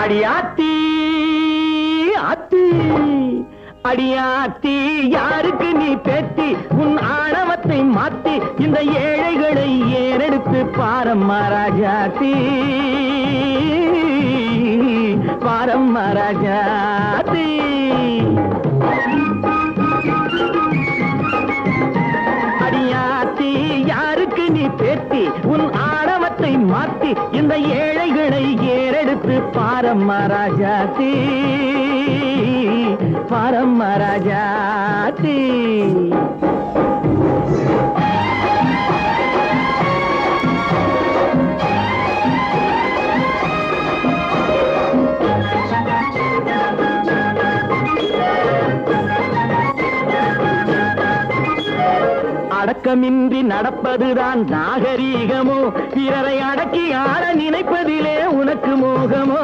அடியாத்தி ஆத்தி அடியாத்தி யாருக்கு நீ பேத்தி உன் ஆணவத்தை மாத்தி இந்த ஏழைகளை ஏறெடுத்து பாரம்மா ராஜாத்தி பாரம்மா ராஜாத்தி அடியாத்தி யாருக்கு நீ பேத்தி உன் ஆணவத்தை மாத்தி இந்த ஏழைகளை ஏறெடுத்து பாரம்மா ராஜாத்தி பாரம்மா ராஜாத்தி அடக்கமின்றி நடப்பதுதான் நாகரீகமோ பிறரை அடக்கி ஆள நினைப்பதிலே உனக்கு மோகமோ